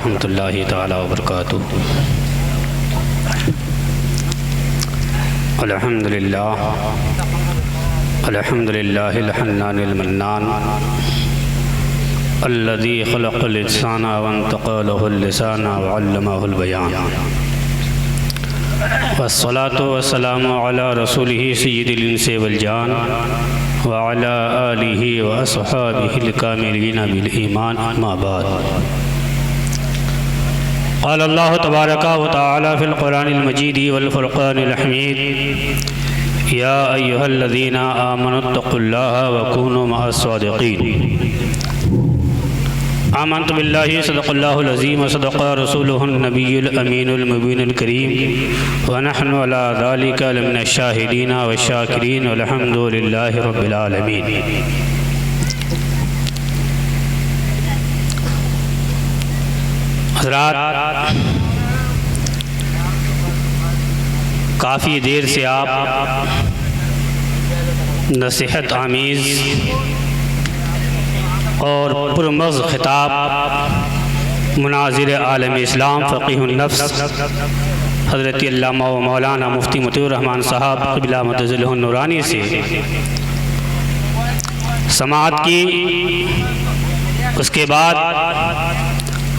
ورحمۃ اللہ تعالی وبرکاتہ۔ الحمد للہ الحنان المنان الذي خلق الإنسان وانتقى له اللسان وعلمه البيان، والصلاة والسلام على رسوله سيد الإنس والجان وعلى آله وأصحابه الكاملين بالإيمان، أما بعد۔ قال الله تبارك وتعالى في القرآن المجيد والفرقان الحميد: يا أيها الذين آمنوا اتقوا الله وكونوا مع الصادقين۔ آمنت بالله صدق الله العظيم وصدق رسوله النبي الأمين المبين الكريم، ونحن على ذلك لمن الشاهدين والشاكرين، والحمد لله رب العالمين۔ حضرات، کافی دیر سے آپ نصیحت آمیز اور پرمغز خطاب مناظر عالم اسلام فقیہ النفس حضرت علامہ و مولانا مفتی مطیع الرحمن صاحب قبلہ متظلہ النورانی سے سماعت کی۔ اس کے بعد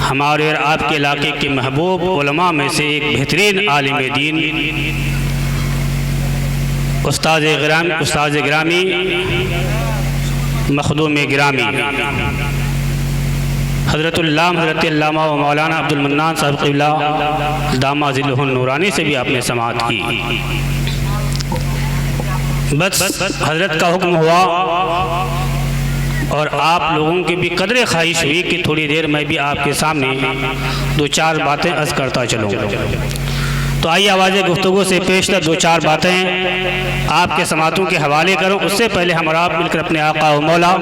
ہمارے اور آپ کے علاقے کے محبوب علماء میں سے ایک بہترین عالم دین، استاذ گرامی، مخدوم گرامی حضرت علامہ و مولانا عبد المنان صاحب قبلہ دامہ ظلہ النورانی سے بھی آپ نے سماعت کی۔ بس حضرت کا حکم ہوا اور آپ لوگوں کی بھی قدر خواہش ہوئی کہ تھوڑی دیر میں بھی آپ کے سامنے دو چار باتیں عرض کرتا چلوں۔ تو آئیے آواز گفتگو سے پیشتر دو چار باتیں آپ کے سماعتوں کے حوالے کروں۔ اس سے پہلے ہم اور آپ مل کر اپنے آقا و مولا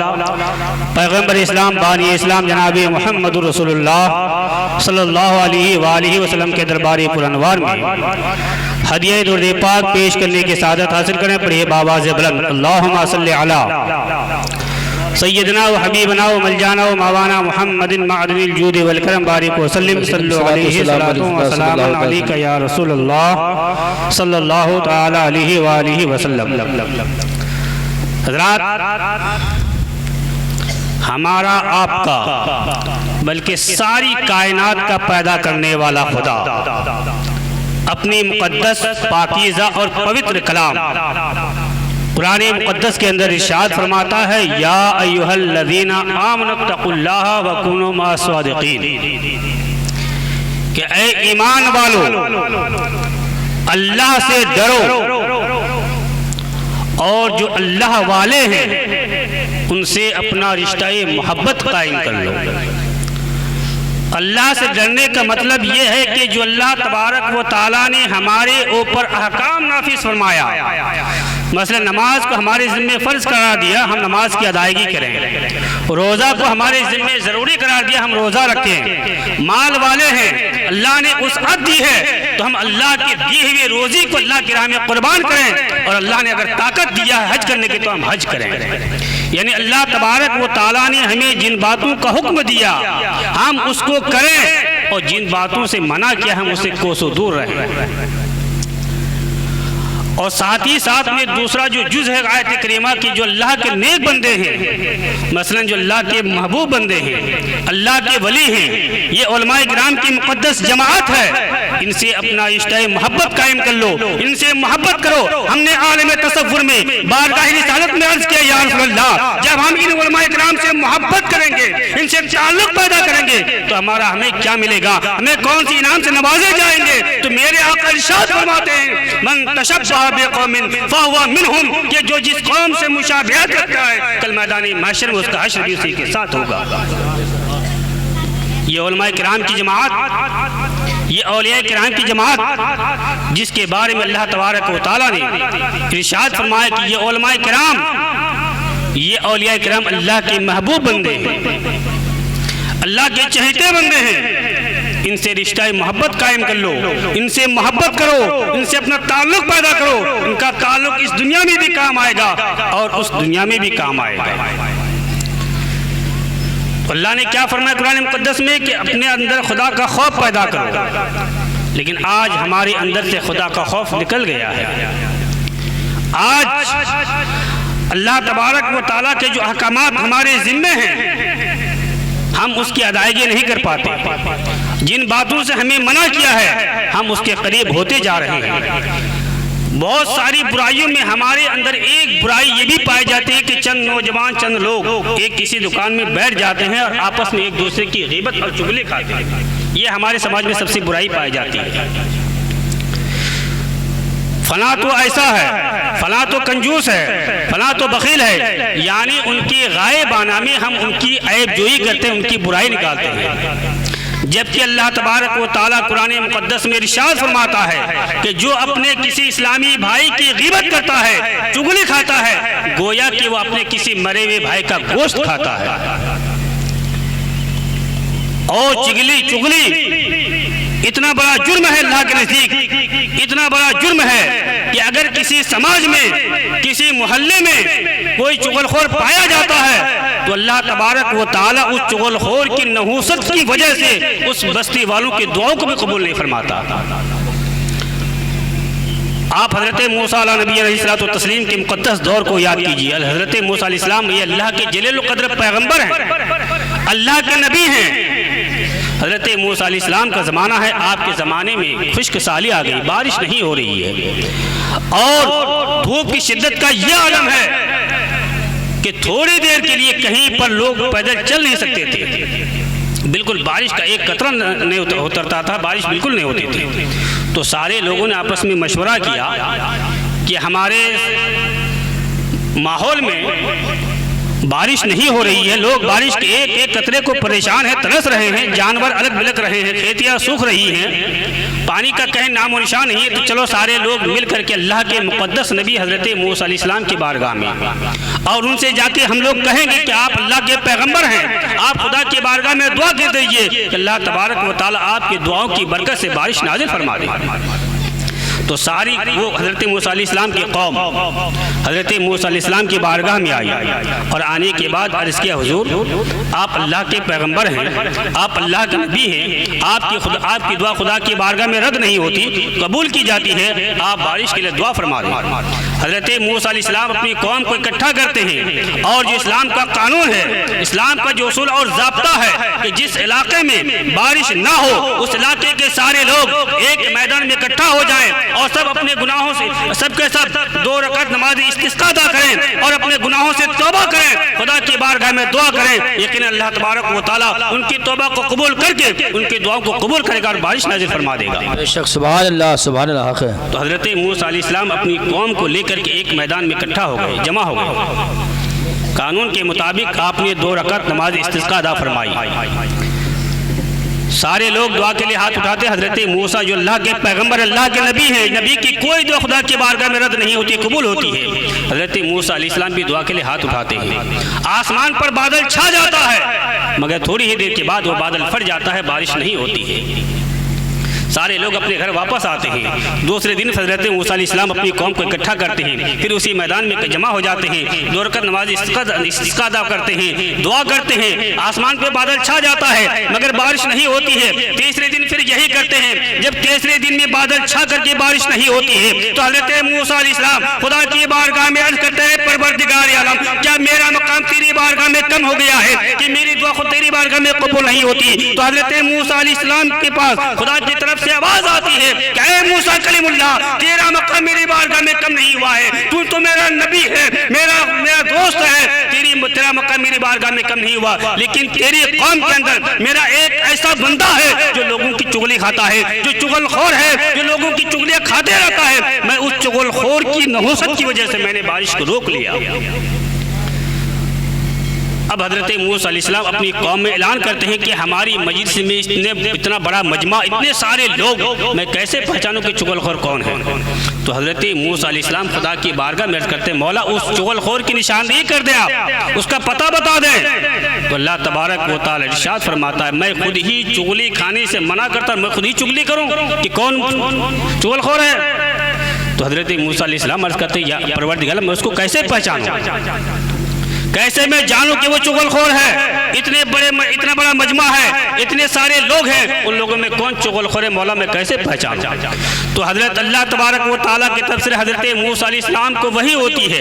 پیغمبر اسلام بانی اسلام جناب محمد رسول اللہ صلی اللہ علیہ وآلہ وسلم کے دربار پرانوار میں ہدیہ درود پاک پیش کرنے کی سعادت حاصل کریں۔ پڑھیے بآواز بلند: اللہم صلی علی سیدنا و حبیبنا و ملجانا و موانا محمد معدن الجود والکرم بارک وسلم صلو علیہ صلاۃ و سلام علیک یا رسول اللہ صلی اللہ تعالی علیہ وآلہ وسلم۔ حضرات، ہمارا آپ کا بلکہ ساری کائنات کا پیدا کرنے والا خدا اپنی مقدس پاکیزہ اور پوتر کلام قرآن مقدس کے اندر ارشاد فرماتا ہے: یا ایھا الذین آمنوا اتقوا اللہ وکونوا مع الصادقین، کہ اے ایمان والو اللہ سے ڈرو اور جو اللہ والے ہیں ان سے اپنا رشتہ محبت قائم کر لو۔ اللہ سے ڈرنے کا مطلب یہ ہے کہ جو اللہ تبارک و تعالیٰ نے ہمارے اوپر احکام نافذ فرمایا، مثلا نماز کو ہمارے ذمہ فرض قرار دیا، ہم نماز کی ادائیگی کریں۔ روزہ کو ہمارے ذمہ ضروری قرار دیا، ہم روزہ رکھیں۔ مال والے ہیں، اللہ نے وسعت دی ہے تو ہم اللہ کی دی ہوئی روزی کو اللہ کی راہ میں قربان کریں، اور اللہ نے اگر طاقت دیا ہے حج کرنے کی تو ہم حج کریں۔ یعنی اللہ تبارک و تعالیٰ نے ہمیں جن باتوں کا حکم دیا ہم اس کو کریں، اور جن باتوں سے منع کیا ہم اسے کوسوں دور رہیں۔ اور ساتھ ہی ساتھ میں دوسرا جو جز ہے آیت کریمہ کی، جو اللہ کے نیک بندے ہیں، مثلا جو اللہ کے محبوب بندے ہیں، اللہ کے ولی ہیں، یہ علماء کرام کی مقدس جماعت ہے، ان سے اپنا رشتہ محبت قائم کر لو، ان سے محبت کرو۔ ہم نے عالم تصور میں بارگاہ رسالت میں عرض کیا: یا رسول اللہ، جب ہم ان علماء کرام سے محبت کریں گے، ان سے تعلق پیدا کریں گے تو ہمیں کیا ملے گا؟ ہمیں کون سی انعام سے نوازے جائیں گے؟ تو میرے آقا ارشاد فرماتے ہیں: من تشبہ بقوم فہو منہم، کہ جو جس قوم سے مشابہت رکھتا ہے کل میدان محشر میں اس کا حشر بھی اسی کے ساتھ ہوگا۔ یہ علماء کرام کی جماعت، یہ اولیاء کرام کی جماعت جس کے بارے میں اللہ تبارک و تعالیٰ نے ارشاد فرمایا کہ یہ علماء کرام، یہ اولیاء کرام اللہ کے محبوب بندے ہیں، اللہ کے چہیتے بندے ہیں، ان سے رشتہ محبت قائم کر لو، ان سے محبت کرو، ان سے اپنا تعلق پیدا کرو، ان کا تعلق اس دنیا میں بھی کام آئے گا اور اس دنیا میں بھی کام آئے گا۔ اللہ نے کیا فرمایا قرآن مقدس میں کہ اپنے اندر خدا کا خوف پیدا کرو، لیکن آج ہمارے اندر سے خدا کا خوف نکل گیا ہے۔ آج اللہ تبارک و تعالیٰ کے جو احکامات ہمارے ذمے ہیں ہم اس کی ادائیگی نہیں کر پاتے، جن باتوں سے ہمیں منع کیا ہے ہم اس کے قریب ہوتے جا رہے ہیں۔ بہت ساری برائیوں میں ہمارے اندر ایک برائی یہ بھی پائی جاتی ہے کہ چند نوجوان چند لوگ ایک کسی دکان میں بیٹھ جاتے ہیں اور آپس میں ایک دوسرے کی غیبت اور چغلی کھاتے ہیں۔ یہ ہمارے سماج میں سب سے برائی پائی جاتی ہے۔ فلاں تو ایسا ہے، فلاں تو کنجوس ہے، فلاں تو بخیل ہے، یعنی ان کی غائبانہ میں ہم ان کی عیب جوئی کرتے ہیں، ان کی برائی نکالتے ہیں۔ جبکہ اللہ تبارک و تعالیٰ قرآن مقدس میں ارشاد فرماتا ہے کہ جو اپنے کسی اسلامی بھائی کی غیبت کرتا ہے، چغلی کھاتا ہے، گویا کہ وہ اپنے کسی مرے ہوئے بھائی کا گوشت کھاتا ہے۔ اور چغلی اتنا بڑا جرم ہے اللہ کے نزدیک، اتنا بڑا جرم ہے کہ اگر کسی سماج میں کسی محلے میں کوئی چغل خور پایا جاتا ہے تو اللہ تبارک و تعالیٰ اس چغل خور کی نحوست کی وجہ سے اس بستی والوں کی دعاؤں کو بھی قبول نہیں فرماتا۔ آپ حضرت موسیٰ علیہ نبی علیہ الصلوۃ والتسلیم کے مقدس دور کو یاد کیجئے۔ حضرت موسیٰ علیہ السلام یہ اللہ کے جلیل القدر پیغمبر ہیں، اللہ کے نبی ہیں۔ حضرت موسیٰ علیہ السلام کا زمانہ ہے، آپ کے زمانے میں خشک سالی آ گئی، بارش نہیں ہو رہی ہے، اور دھوپ کی شدت کا یہ عالم ہے کہ تھوڑی دیر کے لیے کہیں پر لوگ پیدل چل نہیں سکتے تھے، بالکل بارش کا ایک قطرہ نہیں اترتا تھا، بارش بالکل نہیں ہوتی تھی۔ تو سارے لوگوں نے آپس میں مشورہ کیا کہ ہمارے ماحول میں بارش نہیں ہو رہی ہے، لوگ بارش کے ایک ایک قطرے کو پریشان ہیں، ترس رہے ہیں، جانور الگ بلک رہے ہیں، کھیتیاں سوکھ رہی ہیں، پانی کا کہیں نام و نشان نہیں ہے۔ تو چلو سارے لوگ مل کر کے اللہ کے مقدس نبی حضرت موسیٰ علیہ السلام کی بارگاہ میں اور ان سے جا کے ہم لوگ کہیں گے کہ آپ اللہ کے پیغمبر ہیں، آپ خدا کی بارگاہ میں دعا کر دیجئے کہ اللہ تبارک و تعالیٰ آپ کی دعاؤں کی برکت سے بارش نازل فرما دے۔ تو ساری وہ حضرت موسیٰ علیہ السلام کی قوم حضرت موسیٰ علیہ السلام کی بارگاہ میں آئی، اور آنے کے بعد عرض کیا حضور آپ اللہ کے پیغمبر ہیں، آپ اللہ کے نبی ہیں، آپ کی دعا خدا کی بارگاہ میں رد نہیں ہوتی، قبول کی جاتی ہے، آپ بارش کے لیے دعا فرما دیں۔ حضرت موسیٰ علیہ السلام اپنی قوم کو اکٹھا کرتے ہیں، اور جو اسلام کا قانون ہے، اسلام کا جو اصول اور ضابطہ ہے کہ جس علاقے میں بارش نہ ہو اس علاقے کے سارے لوگ ایک میدان میں اکٹھا ہو جائیں اور سب اپنے گناہوں سے سب کے سب 2 رکعت نماز استسقاء ادا کریں اور اپنے گناہوں سے توبہ کریں، خدا کی بارگاہ میں دعا کریں، یقیناً اللہ تبارک و تعالیٰ ان کی توبہ کو قبول کر کے ان کی دعاؤں کو قبول کرے گا اور بارش نازل فرما دے گا۔ بے شک سبحان اللہ سبحان اللہ۔ تو حضرت موسیٰ علیہ السلام اپنی قوم کو لے کر کے ایک میدان میں اکٹھا ہو گئے، جمع ہو گئے۔ قانون کے مطابق آپ نے 2 رکعت نماز استسقاء ادا فرمائی۔ سارے لوگ دعا کے لیے ہاتھ اٹھاتے، حضرت موسیٰ جو اللہ کے پیغمبر اللہ کے نبی ہیں، نبی کی کوئی دعا خدا کی بارگاہ میں رد نہیں ہوتی، قبول ہوتی ہے۔ حضرت موسیٰ علیہ السلام بھی دعا کے لیے ہاتھ اٹھاتے ہیں، آسمان پر بادل چھا جاتا ہے، مگر تھوڑی ہی دیر کے بعد وہ بادل پھٹ جاتا ہے، بارش نہیں ہوتی ہے۔ سارے لوگ اپنے گھر واپس آتے ہیں۔ دوسرے دن حضرت موسیٰ علیہ السلام اپنی قوم کو اکٹھا کرتے ہیں، پھر اسی میدان میں جمع ہو جاتے ہیں، 2 رکعت نماز استسقاء ادا کرتے ہیں، دعا کرتے ہیں، آسمان پہ بادل چھا جاتا ہے مگر بارش نہیں ہوتی ہے۔ تیسرے دن پھر یہی کرتے ہیں، جب تیسرے دن میں بادل چھا کر کے بارش نہیں ہوتی ہے تو حضرت موسیٰ علیہ السلام خدا کی بارگاہ میں عرض کرتے ہیں، پروردگار عالم کیا میرا مقام تیری بارگاہ میں کم ہو گیا ہے کہ میری دعا خود تیری بارگاہ میں قبول نہیں ہوتی؟ تو حضرت موسیٰ علیہ السلام کے پاس خدا کی طرف سے آواز آتی ہے کہ اے موسیٰ کلیم اللہ، تیرا مقام میری بارگاہ میں کم نہیں ہوا ہے، تو میرا نبی ہے، میرا دوست ہے، تیرا مقام میری بارگاہ میں کم نہیں ہوا، لیکن تیری قوم کے اندر میرا ایک ایسا بندہ ہے جو لوگوں کی چغلی کھاتا ہے، جو چغل خور ہے، جو لوگوں کی چغلیاں کھاتے رہتا ہے، میں اس چغل خور کی نحوست کی وجہ سے میں نے بارش کو روک لیا۔ اب حضرت موسیٰ علیہ السلام اپنی قوم میں اعلان کرتے ہیں کہ ہماری مجلس میں اتنا بڑا مجمع، اتنے سارے لوگ، میں کیسے پہچانوں کہ چغل خور کون ہے؟ تو حضرت موسیٰ علیہ السلام خدا کی بارگاہ میں عرض کرتے ہیں، مولا اس چغل خور کی نشاندہی کر دیں، آپ اس کا پتہ بتا دیں۔ تو اللہ تبارک و تعالی ارشاد فرماتا ہے، میں خود ہی چغلی کھانے سے منع کرتا ہوں، میں خود ہی چغلی کروں کہ کون چغل خور ہے؟ تو حضرت موسیٰ علیہ السلام عرض کرتے ہیں، یا پروردگار میں اس کو کیسے پہچانوں، کیسے میں جانوں کہ وہ چغل خور ہے؟ اتنا بڑا مجمع ہے، اتنے سارے لوگ ہیں، ان لوگوں میں کون چغل خور مولا میں کیسے پہچان؟ تو حضرت اللہ تبارک و تعالیٰ کی طرف سے حضرت موسیٰ علیہ السلام کو وحی ہوتی ہے،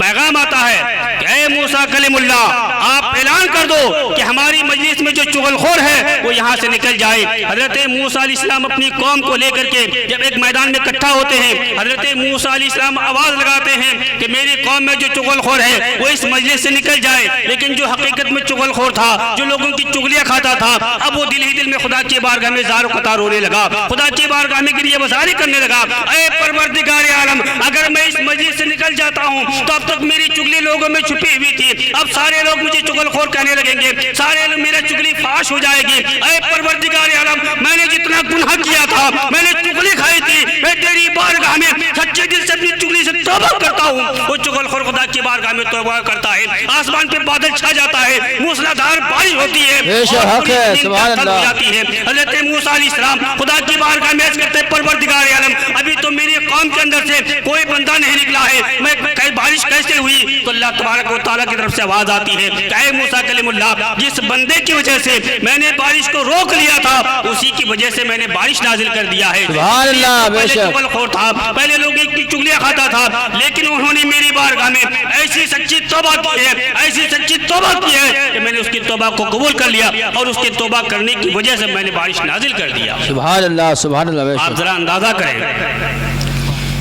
پیغام آتا ہے کہ اے موسیٰ کلیم اللہ، آپ اعلان کر دو کہ ہماری مجلس میں جو چغل خور ہے وہ یہاں سے نکل جائے۔ حضرت موسیٰ علیہ السلام اپنی قوم کو لے کر کے جب ایک میدان میں اکٹھا ہوتے ہیں، حضرت موسیٰ علیہ السلام آواز لگاتے ہیں کہ میری قوم میں جو چغل خور ہے وہ اس مجلس سے نکل جائے۔ لیکن جو حقیقت میں چغل خور تھا، جو لوگوں کی چغلیاں کھاتا تھا، اب وہ دل ہی دل میں خدا کی بارگاہ میں زار و قطار رونے لگا، خدا کی بارگاہ میں گریہ بزاری کرنے لگا، اے پروردگار عالم، اگر میں اس مجلس سے نکل جاتا ہوں تو اب تک میری چغلی لوگوں میں چھپی ہوئی تھی، اب سارے لوگ مجھے چغل خور کہنے لگیں گے، سارے لوگ میرا چغلی فاش ہو جائے گی۔ اے پروردگار عالم، میں نے جتنا گناہ کیا تھا، میں نے چغلی کھائی تھی، میں تیری بارگاہ میں سچے دل سے اپنی چغلی سے توبہ کرتا ہوں۔ وہ چغل خور خدا کی بارگاہ میں توبہ کرتا ہے، آسمان پہ بادل چھا جاتا ہے، موسلادھار بارش ہوتی ہے، حضرت موسیٰ علیہ السلام خدا کی بارگاہ میں عرض کرتے ہیں پروردگار عالم، ابھی تو میری قوم کے اندر سے کوئی بندہ نہیں نکلا ہے، میں بارش کیسے ہوئی؟ تو اللہ تبارک و تعالیٰ کی طرف سے آواز آتی ہے کہ اے موسیٰ کلیم اللہ، جس بندے کی وجہ سے میں نے بارش کو روک لیا تھا، اسی کی وجہ سے میں نے بارش نازل کر دیا ہے۔ سبحان اللہ، بے شک چغل خور تھا، پہلے لوگوں کی چغلیاں کھاتا تھا، لیکن انہوں نے میری بارگاہ میں ایسی سچی توبہ کی ہے، ایسی سچی توبہ کی ہے کہ میں نے اس کی توبہ کو قبول کر لیا، اور اس کی توبہ کرنے کی وجہ سے میں نے بارش نازل کر دیا۔ سبحان اللہ، سبحان اللہ، بے شک آپ ذرا اندازہ کریں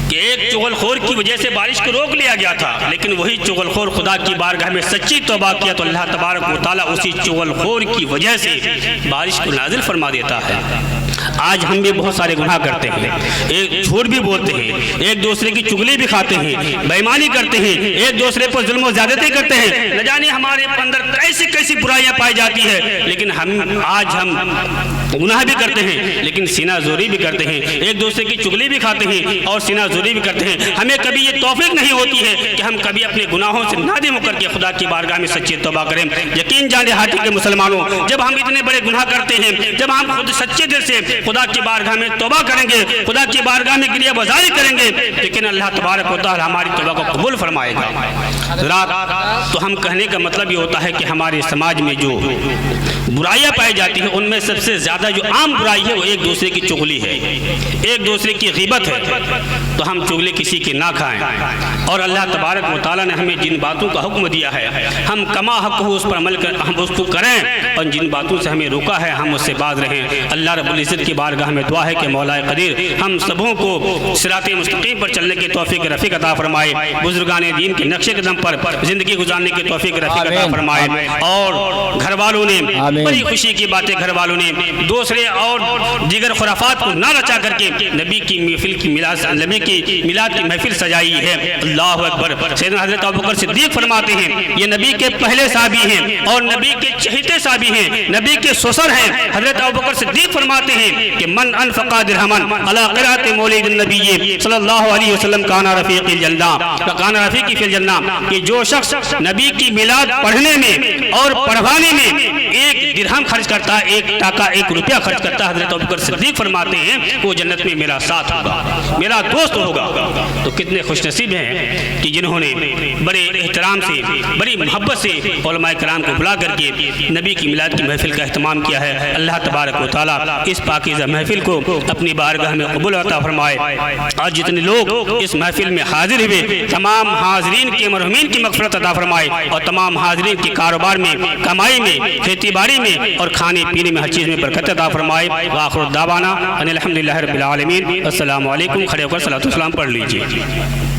کہ ایک چغل خور کی وجہ سے بارش کو روک لیا گیا تھا، لیکن وہی چغل خور خدا کی بارگاہ میں سچی توبہ کیا تو اللہ تبارک و تعالیٰ اسی چغل خور کی وجہ سے بارش کو نازل فرما دیتا ہے۔ آج ہم بھی بہت سارے گناہ کرتے ہیں، ایک جھوٹ بھی بولتے ہیں، ایک دوسرے کی چغلی بھی کھاتے ہیں، بے ایمانی کرتے ہیں، ایک دوسرے پر ظلم و زیادتی کرتے ہیں، نہ جانے ہمارے اندر کیسی کیسی برائیاں پائی جاتی ہے، لیکن آج ہم گناہ بھی کرتے ہیں لیکن سینہ زوری بھی کرتے ہیں، ایک دوسرے کی چغلی بھی کھاتے ہیں اور سینہ زوری بھی کرتے ہیں۔ ہمیں کبھی یہ توفیق نہیں ہوتی ہے کہ ہم کبھی اپنے گناہوں سے نادم ہو کر کے خدا کی بارگاہ میں سچی توبہ کریں۔ یقین جانے ہاٹی کے مسلمانوں، جب ہم اتنے بڑے گناہ کرتے ہیں، جب ہم خود سچے دل سے خدا کی بارگاہ میں توبہ کریں گے، خدا کی بارگاہ میں گریہ بزاری کریں گے، لیکن اللہ تبارک و تعالی ہماری توبہ کو قبول فرمائے گا۔ حضرات، تو ہم کہنے کا مطلب یہ ہوتا ہے کہ ہمارے سماج میں جو برائیاں پائی جاتی ہیں، ان میں سب سے زیادہ جو عام برائی ہے وہ ایک دوسرے کی چغلی ہے، ایک دوسرے کی غیبت ہے۔ تو ہم چغلی کسی کی نہ کھائیں، اور اللہ تبارک و تعالیٰ نے ہمیں جن باتوں کا حکم دیا ہے ہم کما حق ہو اس پر عمل کر، ہم اس کو کریں، اور جن باتوں سے ہمیں روکا ہے ہم اس سے باز رہیں۔ اللہ رب العزت کی بارگاہ میں دعا ہے کہ مولا قدیر ہم سبوں کو صراط مستقیم پر چلنے کی توفیق رفیق عطا فرمائے، بزرگان دین کے نقشے قدم پر زندگی گزارنے کی توفیق رفیق عطا فرمائے، اور گھر والوں نے بڑی خوشی کی باتیں، گھر والوں نے دوسرے اور دیگر خرافات کو نہ رچا کر کے نبی کی محفل کی نبی کی میلاد کی محفل سجائی ہے۔ اللہ اکبر۔ سیدنا حضرت ابوبکر صدیق فرماتے ہیں یہ نبی کے پہلے صحابی ہیں اور نبی کے چہیتے صحابی ہیں، نبی کے سسر ہیں۔ حضرت ابوبکر صدیق فرماتے ہیں کہ من انفق درہما علی قراءۃ مولد النبی صلی اللہ علیہ وسلم کان رفیق الجنہ، کان رفیقی فی الجنہ، کہ جو شخص نبی کی میلاد پڑھنے میں اور پڑھوانے میں ایک درہم خرچ کرتا ہے، ایک ٹاکا، ایک روپیہ خرچ کرتا ہے، حضرت ابوبکر صدیق فرماتے ہیں وہ جنت میں میرا ساتھ ہوگا، میرا دوست ہوگا۔ تو کتنے خوش نصیب ہیں کہ جنہوں نے بڑے احترام سے، بڑی محبت سے علماء کرام کو بلا کر کے نبی کی میلاد کی محفل کا اہتمام کیا ہے۔ اللہ تبارک و تعالیٰ اس پاکیزہ محفل کو اپنی بارگاہ میں قبول عطا فرمائے۔ آج جتنے لوگ اس محفل میں حاضر ہوئے تمام حاضرین کے مرحومین کی مغفرت عطا فرمائے، اور تمام حاضرین کے کاروبار میں، کمائی میں، کھیتی باڑی میں اور کھانے پینے میں ہر چیز میں برکت عطا فرمائے۔ وآخر دعوانا ان الحمدللہ رب العالمین۔ السلام علیکم۔ کھڑے ہو کر صلاۃ والسلام پڑھ لیجیے۔